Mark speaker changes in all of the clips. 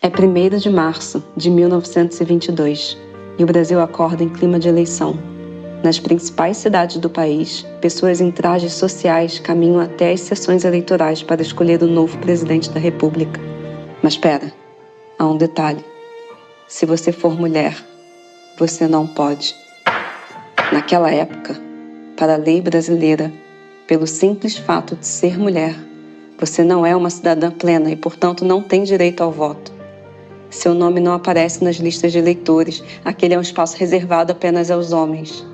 Speaker 1: É 1º de março de 1922 e o Brasil acorda em clima de eleição. Nas principais cidades do país, pessoas em trajes sociais caminham até as sessões eleitorais para escolher o novo presidente da República. Mas espera, há um detalhe. Se você for mulher, você não pode. Naquela época, para a lei brasileira, pelo simples fato de ser mulher, você não é uma cidadã plena e, portanto, não tem direito ao voto. Seu nome não aparece nas listas de eleitores, aquele é um espaço reservado apenas aos homens.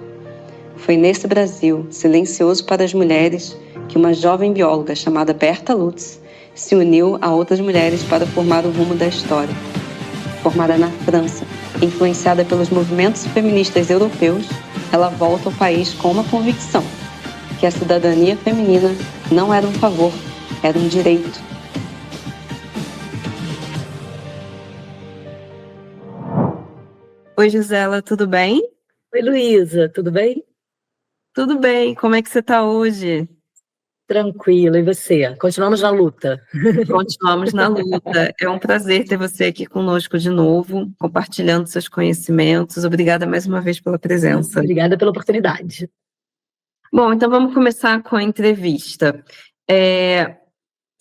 Speaker 1: Foi nesse Brasil, silencioso para as mulheres, que uma jovem bióloga chamada Berta Lutz se uniu a outras mulheres para formar o rumo da história. Formada na França, influenciada pelos movimentos feministas europeus, ela volta ao país com uma convicção: que a cidadania feminina não era um favor, era um direito. Oi, Gisela, tudo bem?
Speaker 2: Oi, Luísa, tudo bem?
Speaker 1: Tudo bem, como é que você está hoje?
Speaker 2: Tranquilo, e você? Continuamos na luta.
Speaker 1: Continuamos na luta. É um prazer ter você aqui conosco de novo, compartilhando seus conhecimentos. Obrigada mais uma vez pela presença.
Speaker 2: Obrigada pela oportunidade.
Speaker 1: Bom, então vamos começar com a entrevista.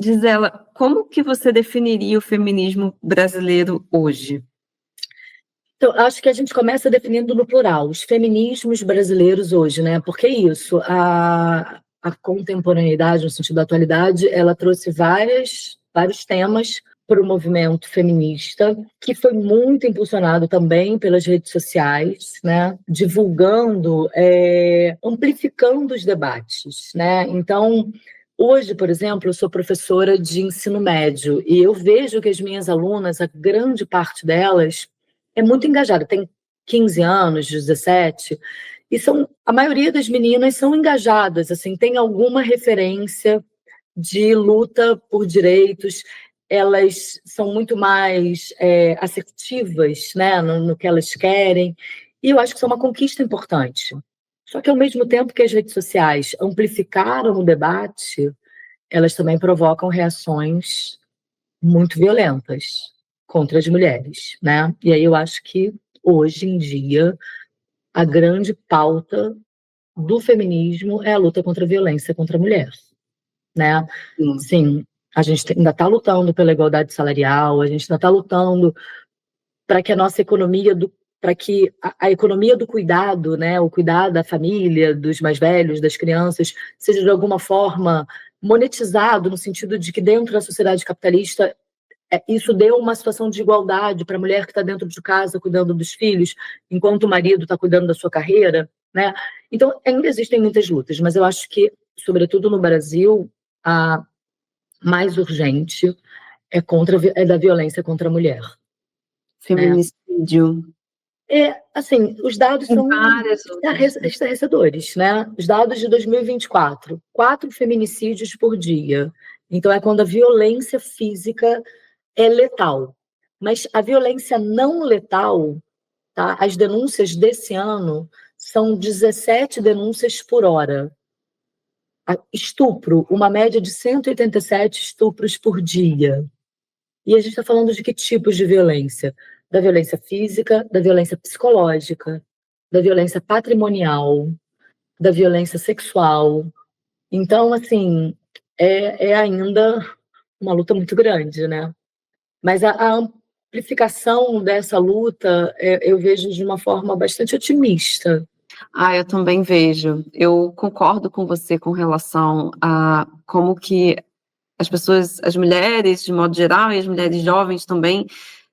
Speaker 1: Gisela, como que você definiria o feminismo brasileiro hoje?
Speaker 2: Então, acho que a gente começa definindo no plural, os feminismos brasileiros hoje, né? Porque isso, a contemporaneidade, no sentido da atualidade, ela trouxe vários temas para o movimento feminista, que foi muito impulsionado também pelas redes sociais, né? Divulgando, amplificando os debates, né? Então, hoje, por exemplo, eu sou professora de ensino médio e eu vejo que as minhas alunas, a grande parte delas, é muito engajada, tem 15 anos, 17, e a maioria das meninas são engajadas, assim, tem alguma referência de luta por direitos, elas são muito mais assertivas, né, no que elas querem, e eu acho que isso é uma conquista importante. Só que, ao mesmo tempo que as redes sociais amplificaram o debate, elas também provocam reações muito violentas contra as mulheres, né? E aí eu acho que, hoje em dia, a grande pauta do feminismo é a luta contra a violência contra a mulher, né? Sim, a gente ainda está lutando pela igualdade salarial, a gente ainda está lutando para que a nossa economia para que a economia do cuidado, né, o cuidado da família, dos mais velhos, das crianças, seja de alguma forma monetizado, no sentido de que dentro da sociedade capitalista isso deu uma situação de igualdade para a mulher que está dentro de casa cuidando dos filhos, enquanto o marido está cuidando da sua carreira, né? Então, ainda existem muitas lutas, mas eu acho que, sobretudo no Brasil, a mais urgente é da violência contra a mulher.
Speaker 1: Feminicídio.
Speaker 2: Assim, os dados são estarrecedores, né? Os dados de 2024, 4 feminicídios por dia. Então, é quando a violência física é letal. Mas a violência não letal, tá? As denúncias desse ano são 17 denúncias por hora. Estupro, uma média de 187 estupros por dia. E a gente está falando de que tipos de violência? Da violência física, da violência psicológica, da violência patrimonial, da violência sexual. Então, assim, é ainda uma luta muito grande, né? Mas a amplificação dessa luta eu vejo de uma forma bastante otimista.
Speaker 1: Eu também vejo. Eu concordo com você com relação a como que as pessoas, as mulheres de modo geral e as mulheres jovens também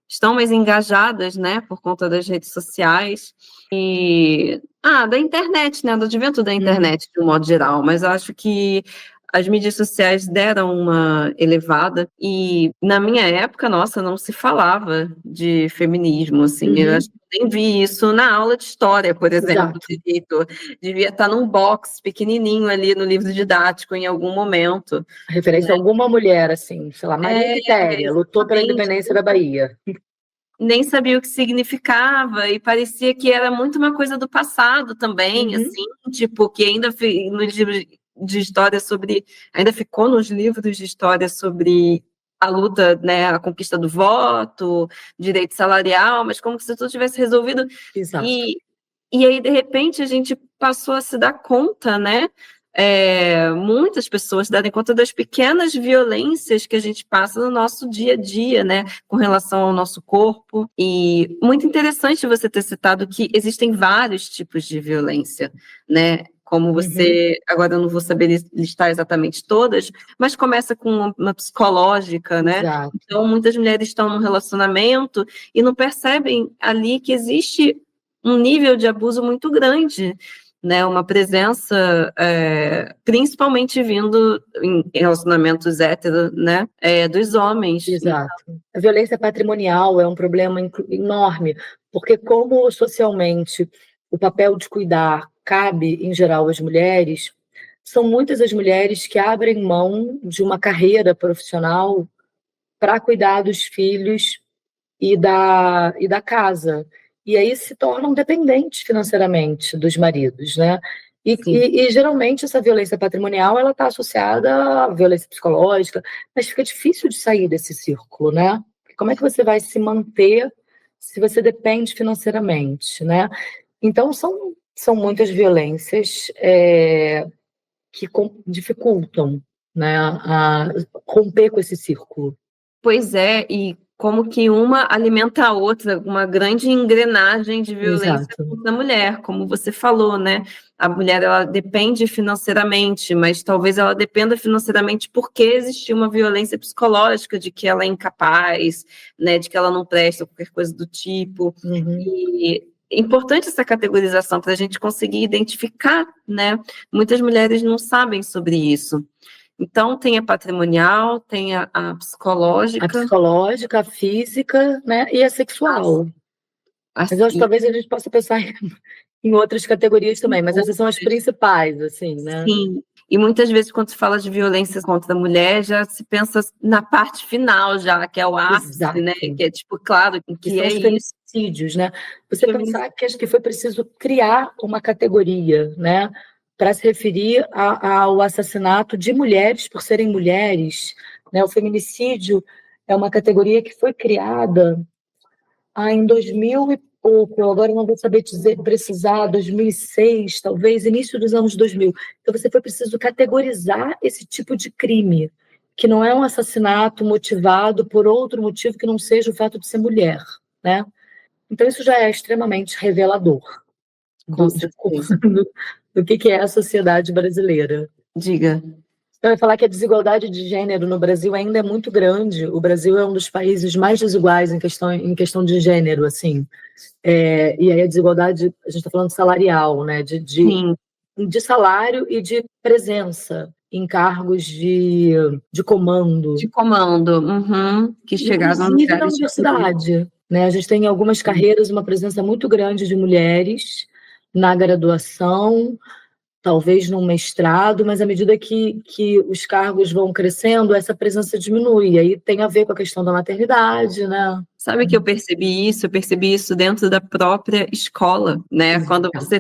Speaker 1: estão mais engajadas, né, por conta das redes sociais e da internet, né, do advento da internet de um modo geral, mas eu acho que as mídias sociais deram uma elevada e na minha época, nossa, não se falava de feminismo, assim, eu acho que nem vi isso na aula de história, por exemplo, direito, devia estar num box pequenininho ali no livro didático em algum momento.
Speaker 2: Referência a alguma mulher, assim, sei lá, Maria Quitéria, lutou pela independência da Bahia.
Speaker 1: Nem sabia o que significava e parecia que era muito uma coisa do passado também, assim, tipo, que ainda nos livros de história ainda ficou nos livros de história sobre a luta, né, a conquista do voto, direito salarial, mas como se tudo tivesse resolvido.
Speaker 2: Exato.
Speaker 1: E aí, de repente, a gente passou a se dar conta, né? Muitas pessoas se darem conta das pequenas violências que a gente passa no nosso dia a dia, né? Com relação ao nosso corpo. E muito interessante você ter citado que existem vários tipos de violência, né? Como você, agora eu não vou saber listar exatamente todas, mas começa com uma psicológica, né?
Speaker 2: Exato.
Speaker 1: Então, muitas mulheres estão num relacionamento e não percebem ali que existe um nível de abuso muito grande, né? Uma presença, principalmente vindo em relacionamentos héteros, né? Dos homens.
Speaker 2: Exato. A violência patrimonial é um problema enorme, porque como socialmente o papel de cuidar cabe, em geral, às mulheres, são muitas as mulheres que abrem mão de uma carreira profissional para cuidar dos filhos e da casa. E aí se tornam dependentes financeiramente dos maridos, né? E geralmente essa violência patrimonial ela está associada à violência psicológica, mas fica difícil de sair desse círculo, né? Como é que você vai se manter se você depende financeiramente, né? Então são muitas violências que dificultam, né, a romper com esse círculo.
Speaker 1: Pois é, e como que uma alimenta a outra, uma grande engrenagem de violência
Speaker 2: Exato.
Speaker 1: contra a mulher, como você falou, né? A mulher, ela depende financeiramente, mas talvez ela dependa financeiramente porque existiu uma violência psicológica de que ela é incapaz, né? De que ela não presta, qualquer coisa do tipo. E é importante essa categorização para a gente conseguir identificar, né? Muitas mulheres não sabem sobre isso. Então, tem a patrimonial, tem a psicológica.
Speaker 2: A psicológica, a física, né, e a sexual. Mas eu acho que talvez a gente possa pensar em outras categorias também, mas essas são as principais, assim, né?
Speaker 1: Sim, e muitas vezes quando se fala de violência contra a mulher, já se pensa na parte final já, que é o ápice, né, que é tipo, claro,
Speaker 2: que
Speaker 1: que
Speaker 2: são
Speaker 1: é
Speaker 2: os
Speaker 1: isso.
Speaker 2: feminicídios, né? Você pensar que acho que foi preciso criar uma categoria, né, para se referir ao assassinato de mulheres por serem mulheres, né? O feminicídio é uma categoria que foi criada em 2000 e pouco, agora não vou saber precisar, 2006, talvez, início dos anos 2000. Então, foi preciso categorizar esse tipo de crime, que não é um assassinato motivado por outro motivo que não seja o fato de ser mulher, né? Então, isso já é extremamente revelador do que é a sociedade brasileira.
Speaker 1: Diga.
Speaker 2: Eu ia falar que a desigualdade de gênero no Brasil ainda é muito grande. O Brasil é um dos países mais desiguais em questão de gênero, assim. E aí a desigualdade, a gente está falando salarial, né? De salário e de presença em cargos de comando.
Speaker 1: De comando, que chegavam
Speaker 2: Inclusive na universidade, né? A gente tem em algumas carreiras uma presença muito grande de mulheres na graduação, talvez num mestrado, mas à medida que os cargos vão crescendo, essa presença diminui. E aí tem a ver com a questão da maternidade, né?
Speaker 1: Sabe que eu percebi isso? Eu percebi isso dentro da própria escola, né?
Speaker 2: Exato.
Speaker 1: Quando você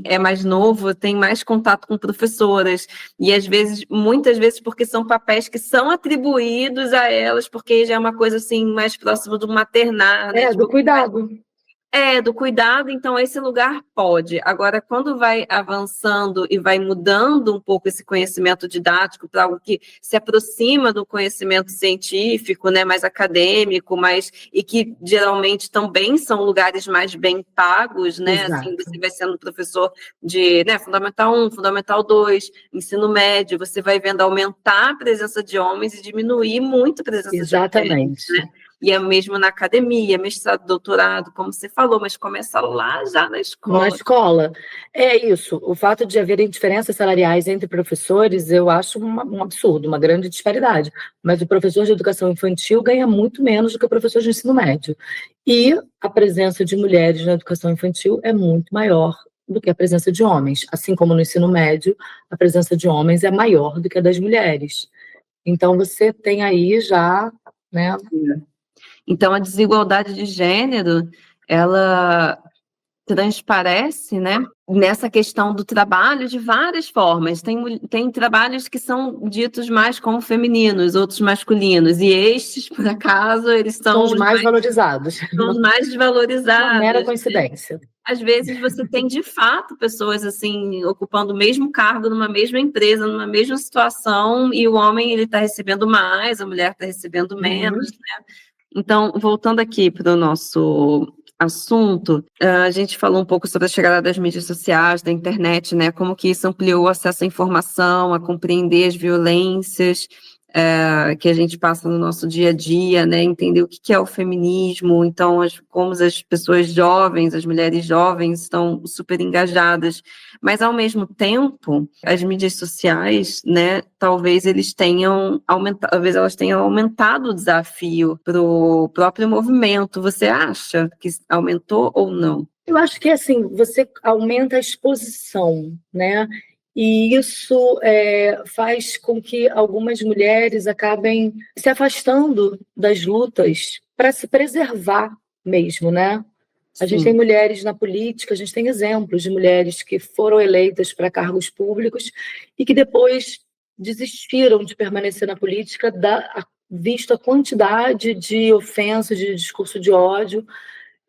Speaker 1: é mais novo, tem mais contato com professoras. E às vezes, muitas vezes, porque são papéis que são atribuídos a elas, porque já é uma coisa assim, mais próxima do maternar, né?
Speaker 2: Do cuidado.
Speaker 1: Do cuidado, então esse lugar pode. Agora, quando vai avançando e vai mudando um pouco esse conhecimento didático para algo que se aproxima do conhecimento científico, né, mais acadêmico, e que geralmente também são lugares mais bem pagos, né? Assim, você vai sendo professor de, né, Fundamental 1, Fundamental 2, ensino médio, você vai vendo aumentar a presença de homens e diminuir muito a presença de mulheres, né? E é mesmo na academia, mestrado, doutorado, como você falou, mas começa lá já na escola.
Speaker 2: Na escola. É isso. O fato de haverem diferenças salariais entre professores, eu acho um absurdo, uma grande disparidade. Mas o professor de educação infantil ganha muito menos do que o professor de ensino médio. E a presença de mulheres na educação infantil é muito maior do que a presença de homens. Assim como no ensino médio, a presença de homens é maior do que a das mulheres. Então, você tem aí já, né?
Speaker 1: Então, a desigualdade de gênero, ela transparece, né, nessa questão do trabalho de várias formas. Tem trabalhos que são ditos mais como femininos, outros masculinos, e estes, por acaso, eles
Speaker 2: São
Speaker 1: são
Speaker 2: os mais valorizados.
Speaker 1: os mais
Speaker 2: Uma mera
Speaker 1: desvalorizados.
Speaker 2: coincidência.
Speaker 1: Às vezes você tem, de fato, pessoas assim, ocupando o mesmo cargo numa mesma empresa, numa mesma situação, e o homem ele está recebendo mais, a mulher está recebendo menos, né? Então, voltando aqui para o nosso assunto, a gente falou um pouco sobre a chegada das mídias sociais, da internet, né? Como que isso ampliou o acesso à informação, a compreender as violências que a gente passa no nosso dia a dia, né? Entender o que é o feminismo, então como as pessoas jovens, as mulheres jovens estão super engajadas, mas ao mesmo tempo, as mídias sociais, né? Talvez eles tenham aumentado, talvez elas tenham aumentado o desafio para o próprio movimento. Você acha que aumentou ou não?
Speaker 2: Eu acho que, assim, você aumenta a exposição, né? E isso faz com que algumas mulheres acabem se afastando das lutas para se preservar mesmo, né? A gente tem mulheres na política, a gente tem exemplos de mulheres que foram eleitas para cargos públicos e que depois desistiram de permanecer na política, visto a quantidade de ofensas, de discurso de ódio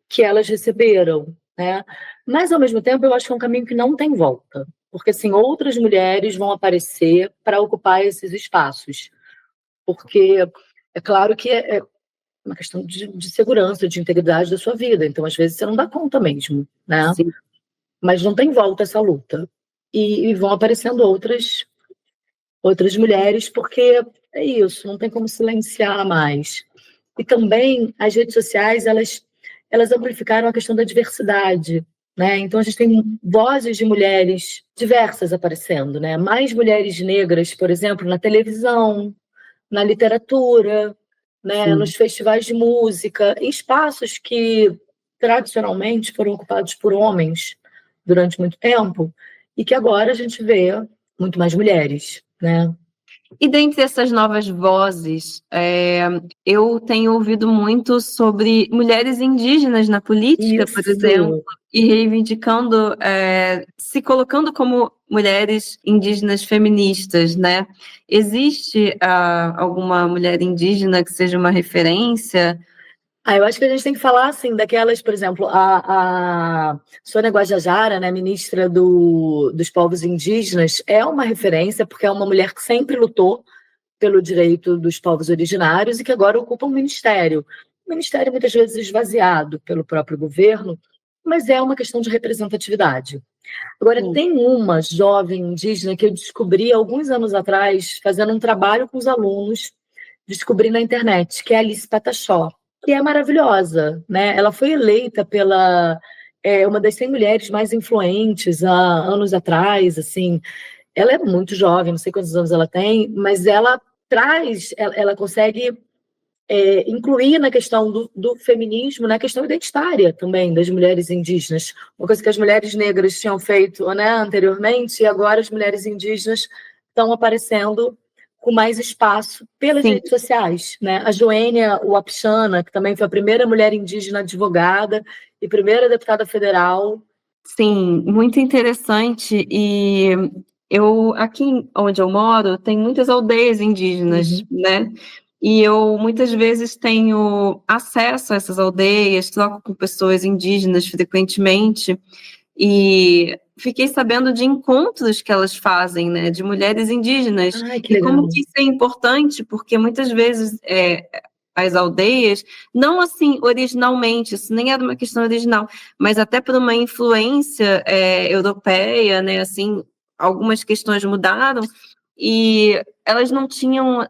Speaker 2: que elas receberam, né? Mas, ao mesmo tempo, eu acho que é um caminho que não tem volta, porque, assim, outras mulheres vão aparecer para ocupar esses espaços, porque é claro que é uma questão de segurança, de integridade da sua vida, então, às vezes, você não dá conta mesmo, né?
Speaker 1: Sim.
Speaker 2: Mas não tem volta essa luta. E vão aparecendo outras mulheres, porque é isso, não tem como silenciar mais. E também as redes sociais, elas amplificaram a questão da diversidade, né? Então a gente tem vozes de mulheres diversas aparecendo, né? Mais mulheres negras, por exemplo, na televisão, na literatura, né? Nos festivais de música, em espaços que tradicionalmente foram ocupados por homens durante muito tempo e que agora a gente vê muito mais mulheres, né?
Speaker 1: E dentre essas novas vozes, eu tenho ouvido muito sobre mulheres indígenas na política, por exemplo, e reivindicando, se colocando como mulheres indígenas feministas, né? Existe alguma mulher indígena que seja uma referência?
Speaker 2: Eu acho que a gente tem que falar, assim, daquelas, por exemplo, a Sônia Guajajara, né, ministra dos povos indígenas, é uma referência, porque é uma mulher que sempre lutou pelo direito dos povos originários e que agora ocupa um ministério. Um ministério muitas vezes esvaziado pelo próprio governo, mas é uma questão de representatividade. Agora, tem uma jovem indígena que eu descobri alguns anos atrás, fazendo um trabalho com os alunos, descobri na internet, que é a Alice Pataxó, que é maravilhosa, né? Ela foi eleita pela uma das 100 mulheres mais influentes há anos atrás, assim. Ela é muito jovem, não sei quantos anos ela tem, mas ela consegue incluir na questão do feminismo, na questão identitária também das mulheres indígenas, uma coisa que as mulheres negras tinham feito, né, anteriormente, e agora as mulheres indígenas estão aparecendo com mais espaço pelas redes sociais, né? A Joênia Wapichana, que também foi a primeira mulher indígena advogada e primeira deputada federal.
Speaker 1: Sim, muito interessante. E aqui onde eu moro, tem muitas aldeias indígenas, né? E eu muitas vezes tenho acesso a essas aldeias, troco com pessoas indígenas frequentemente, e fiquei sabendo de encontros que elas fazem, né, de mulheres indígenas.
Speaker 2: Ai, que
Speaker 1: E
Speaker 2: legal.
Speaker 1: como que isso é importante, porque muitas vezes as aldeias, não assim originalmente, isso nem era uma questão original, mas até por uma influência europeia, né, assim, algumas questões mudaram, e elas não tinham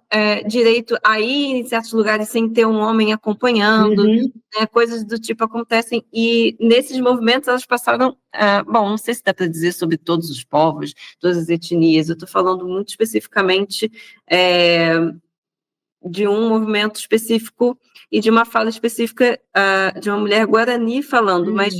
Speaker 1: direito a ir em certos lugares sem ter um homem acompanhando, né, coisas do tipo acontecem, e nesses movimentos elas passaram, bom, não sei se dá para dizer sobre todos os povos, todas as etnias, eu estou falando muito especificamente de um movimento específico e de uma fala específica de uma mulher guarani falando, mas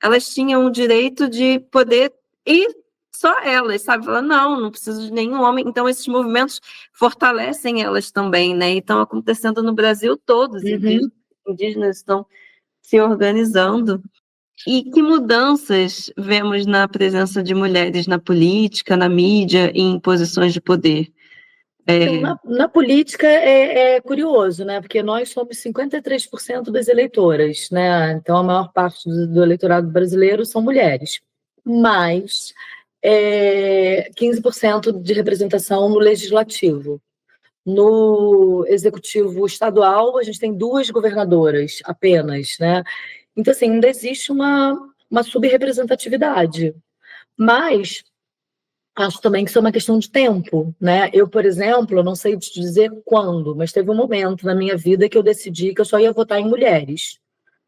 Speaker 1: elas tinham o direito de poder ir só elas, sabe? Falar, não preciso de nenhum homem. Então, esses movimentos fortalecem elas também, né? E estão acontecendo no Brasil todo, os indígenas estão se organizando. E que mudanças vemos na presença de mulheres na política, na mídia e em posições de poder?
Speaker 2: Então, na política é curioso, né? Porque nós somos 53% das eleitoras, né? Então, a maior parte do eleitorado brasileiro são mulheres. Mas 15% de representação no legislativo. No executivo estadual, a gente tem 2 governadoras apenas, né? Então, assim, ainda existe uma subrepresentatividade. Mas acho também que isso é uma questão de tempo, né? Eu, por exemplo, eu não sei te dizer quando, mas teve um momento na minha vida que eu decidi que eu só ia votar em mulheres.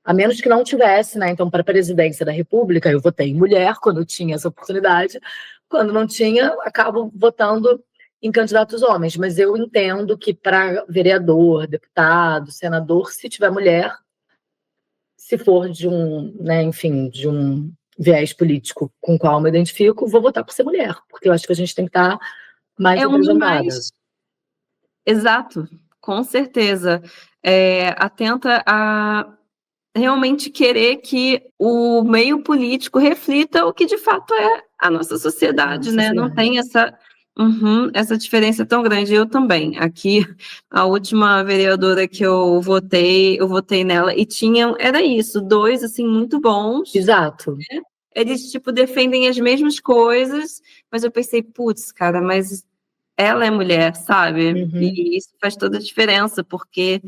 Speaker 2: A menos que não tivesse, né? Então, para a presidência da República, eu votei em mulher quando eu tinha essa oportunidade. Quando não tinha, acabo votando em candidatos homens. Mas eu entendo que para vereador, deputado, senador, se tiver mulher, se for de né, enfim, de um viés político com o qual eu me identifico, vou votar por ser mulher, porque eu acho que a gente tem que estar mais
Speaker 1: É
Speaker 2: representada.
Speaker 1: Exato, com certeza. Atenta a realmente querer que o meio político reflita o que de fato é a nossa sociedade, né? Não tem essa diferença tão grande. Eu também. Aqui, a última vereadora que eu votei nela e era isso, 2, assim, muito bons.
Speaker 2: Exato.
Speaker 1: Né? Eles, tipo, defendem as mesmas coisas, mas eu pensei, putz, cara, mas ela é mulher, sabe? E isso faz toda a diferença, porque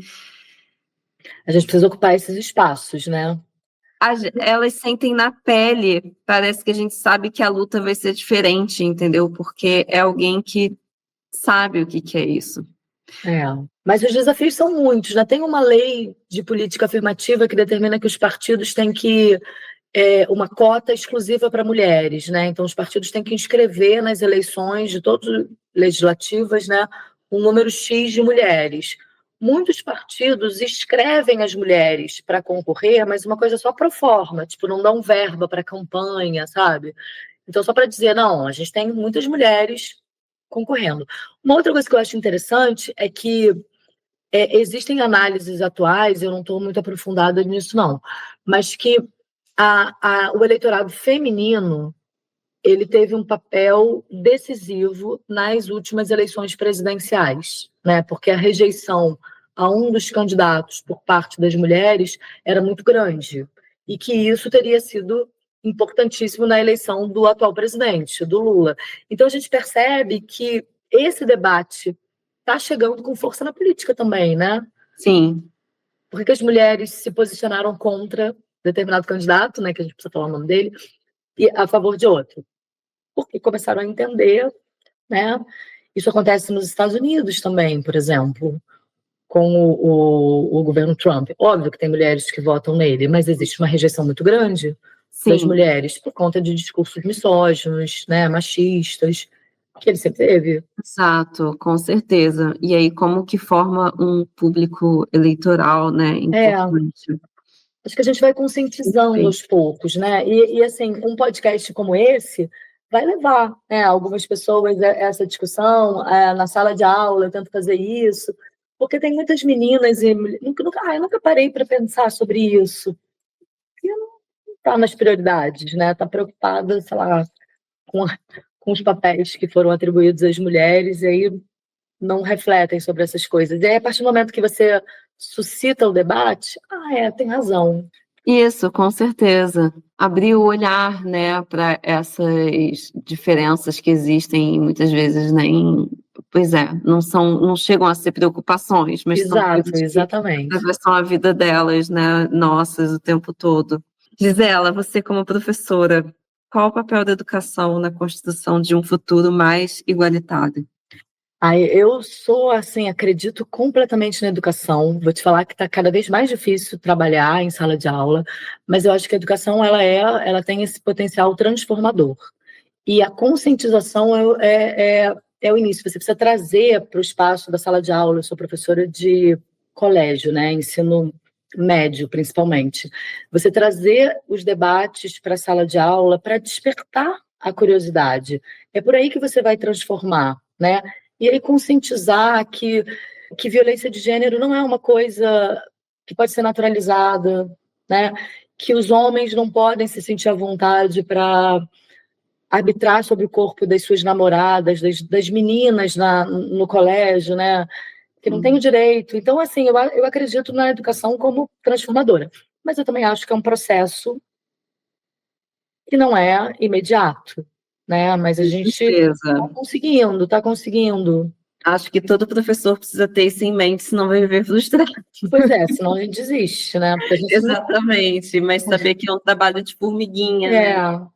Speaker 2: a gente precisa ocupar esses espaços, né?
Speaker 1: Elas sentem na pele, parece que a gente sabe que a luta vai ser diferente, entendeu? Porque é alguém que sabe o que é isso.
Speaker 2: Mas os desafios são muitos, né? Tem uma lei de política afirmativa que determina que os partidos têm que uma cota exclusiva para mulheres, né? Então os partidos têm que inscrever nas eleições de todas legislativas, né, um número X de mulheres. Muitos partidos escrevem as mulheres para concorrer, mas uma coisa só pro forma, tipo, não dão verba para campanha, sabe? Então, só para dizer, não, a gente tem muitas mulheres concorrendo. Uma outra coisa que eu acho interessante é que existem análises atuais, eu não estou muito aprofundada nisso, não, mas que o eleitorado feminino ele teve um papel decisivo nas últimas eleições presidenciais, né? Porque a rejeição a um dos candidatos por parte das mulheres era muito grande e que isso teria sido importantíssimo na eleição do atual presidente, do Lula. Então a gente percebe que esse debate está chegando com força na política também, né?
Speaker 1: Sim.
Speaker 2: Porque as mulheres se posicionaram contra determinado candidato, né, que a gente precisa falar o nome dele, e a favor de outro. Porque começaram a entender, né? Isso acontece nos Estados Unidos também, por exemplo, com o governo Trump. Óbvio que tem mulheres que votam nele, mas existe uma rejeição muito grande das mulheres por conta de discursos misóginos, né, machistas, que ele sempre teve.
Speaker 1: Exato, com certeza. E aí, como que forma um público eleitoral, né, importante.
Speaker 2: Acho que a gente vai conscientizando aos poucos, né? E assim, um podcast como esse vai levar, né, algumas pessoas a essa discussão, na sala de aula, eu tento fazer isso, porque tem muitas meninas e eu nunca parei para pensar sobre isso. E não está nas prioridades, né? Está preocupada, sei lá, com os papéis que foram atribuídos às mulheres, e aí não refletem sobre essas coisas. E aí, a partir do momento que você suscita o debate, tem razão.
Speaker 1: Isso, com certeza. Abrir o olhar, né, para essas diferenças que existem muitas vezes, né, não chegam a ser preocupações, mas são coisas
Speaker 2: Exatamente.
Speaker 1: que atravessam a vida delas, né, nossas, o tempo todo. Gisela, você como professora, qual o papel da educação na construção de um futuro mais igualitário?
Speaker 2: Eu sou, assim, acredito completamente na educação. Vou te falar que está cada vez mais difícil trabalhar em sala de aula, mas eu acho que a educação ela tem esse potencial transformador. E a conscientização é o início. Você precisa trazer para o espaço da sala de aula. Eu sou professora de colégio, né? Ensino médio, principalmente. Você trazer os debates para a sala de aula para despertar a curiosidade. É por aí que você vai transformar, né? E aí conscientizar que violência de gênero não é uma coisa que pode ser naturalizada, né? que os homens não podem se sentir à vontade para arbitrar sobre o corpo das suas namoradas, das meninas no colégio, né? Que não tem o direito. Então, assim, eu acredito na educação como transformadora. Mas eu também acho que é um processo que não é imediato, né? Mas a gente está conseguindo.
Speaker 3: Acho que todo professor precisa ter isso em mente, senão vai viver frustrado.
Speaker 2: Pois é, senão a gente desiste, né? Porque a gente
Speaker 3: Exatamente, mas saber que é um trabalho de formiguinha, né?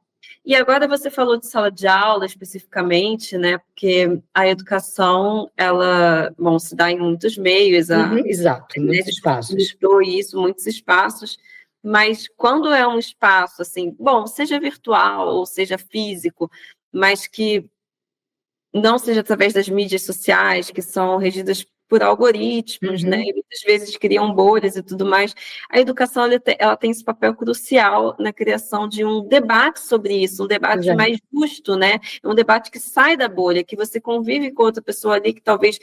Speaker 3: E agora você falou de sala de aula especificamente, né? Porque a educação, ela, bom, se dá em muitos meios.
Speaker 2: Exato, em muitos espaços.
Speaker 3: Muitos espaços. Mas quando é um espaço, assim, bom, seja virtual ou seja físico, mas que não seja através das mídias sociais, que são regidas por algoritmos, né? E muitas vezes criam bolhas e tudo mais. A educação ela tem esse papel crucial na criação de um debate sobre isso, um debate mais justo, né? Um debate que sai da bolha, que você convive com outra pessoa ali que talvez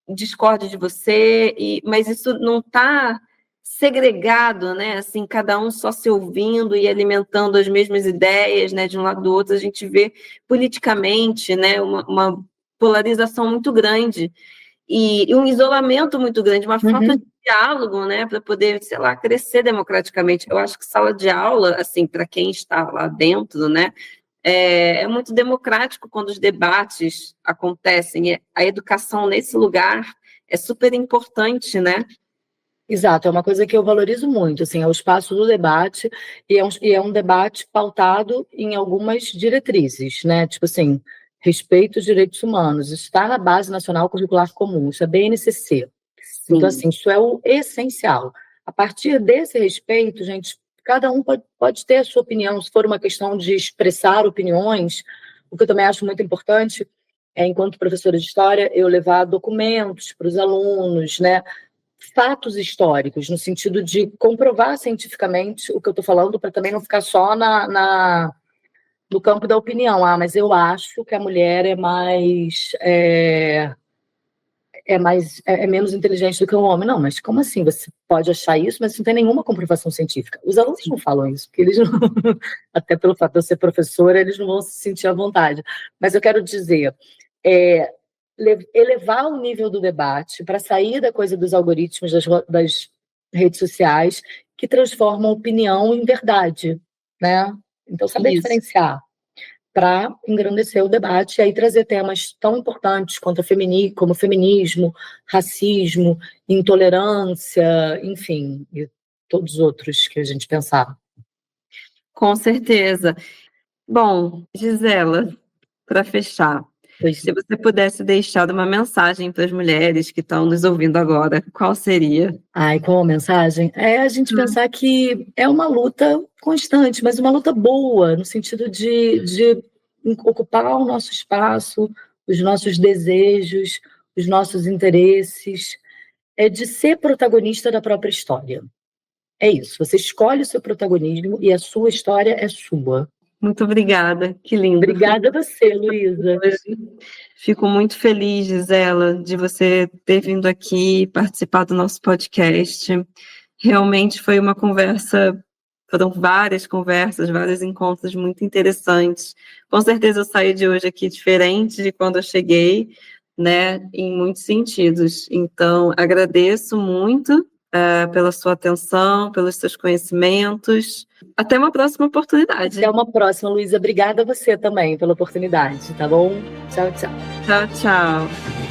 Speaker 3: discorde de você, mas isso não está segregado, né? Assim, cada um só se ouvindo e alimentando as mesmas ideias, né? De um lado do outro, a gente vê politicamente, né? Uma polarização muito grande e um isolamento muito grande, uma falta de diálogo, né? Para poder, sei lá, crescer democraticamente. Eu acho que sala de aula, assim, para quem está lá dentro, né? É muito democrático quando os debates acontecem. A educação nesse lugar é super importante, né?
Speaker 2: Exato, é uma coisa que eu valorizo muito, assim, é o espaço do debate e é um debate pautado em algumas diretrizes, né? Tipo assim, respeito aos direitos humanos, está na Base Nacional Curricular Comum, isso é BNCC. Sim. Então, assim, isso é o essencial. A partir desse respeito, gente, cada um pode ter a sua opinião, se for uma questão de expressar opiniões, o que eu também acho muito importante é, enquanto professora de história, eu levar documentos para os alunos, né? Fatos históricos, no sentido de comprovar cientificamente o que eu estou falando, para também não ficar só no campo da opinião. Mas eu acho que a mulher é menos inteligente do que o homem. Não, mas como assim? Você pode achar isso, mas não tem nenhuma comprovação científica. Os alunos não falam isso, porque eles não, até pelo fato de eu ser professora, eles não vão se sentir à vontade. Mas eu quero dizer, elevar o nível do debate para sair da coisa dos algoritmos das redes sociais que transformam opinião em verdade, né? Então, saber diferenciar para engrandecer o debate e aí trazer temas tão importantes quanto como feminismo, racismo, intolerância, enfim, e todos os outros que a gente pensar.
Speaker 3: Com certeza. Bom, Gisela, para fechar, se você pudesse deixar uma mensagem para as mulheres que estão nos ouvindo agora, qual seria?
Speaker 2: Qual a mensagem? É a gente pensar que é uma luta constante, mas uma luta boa, no sentido de ocupar o nosso espaço, os nossos desejos, os nossos interesses, de ser protagonista da própria história. É isso, você escolhe o seu protagonismo e a sua história é sua.
Speaker 3: Muito obrigada, que lindo.
Speaker 2: Obrigada a você, Luísa.
Speaker 3: Fico muito feliz, Gisela, de você ter vindo aqui participar do nosso podcast. Realmente foi uma conversa, foram várias conversas, vários encontros muito interessantes. Com certeza eu saio de hoje aqui diferente de quando eu cheguei, né, em muitos sentidos. Então, agradeço muito pela sua atenção, pelos seus conhecimentos. Até uma próxima oportunidade.
Speaker 2: Até uma próxima, Luísa. Obrigada a você também pela oportunidade, tá bom? Tchau, tchau.
Speaker 3: Tchau, tchau.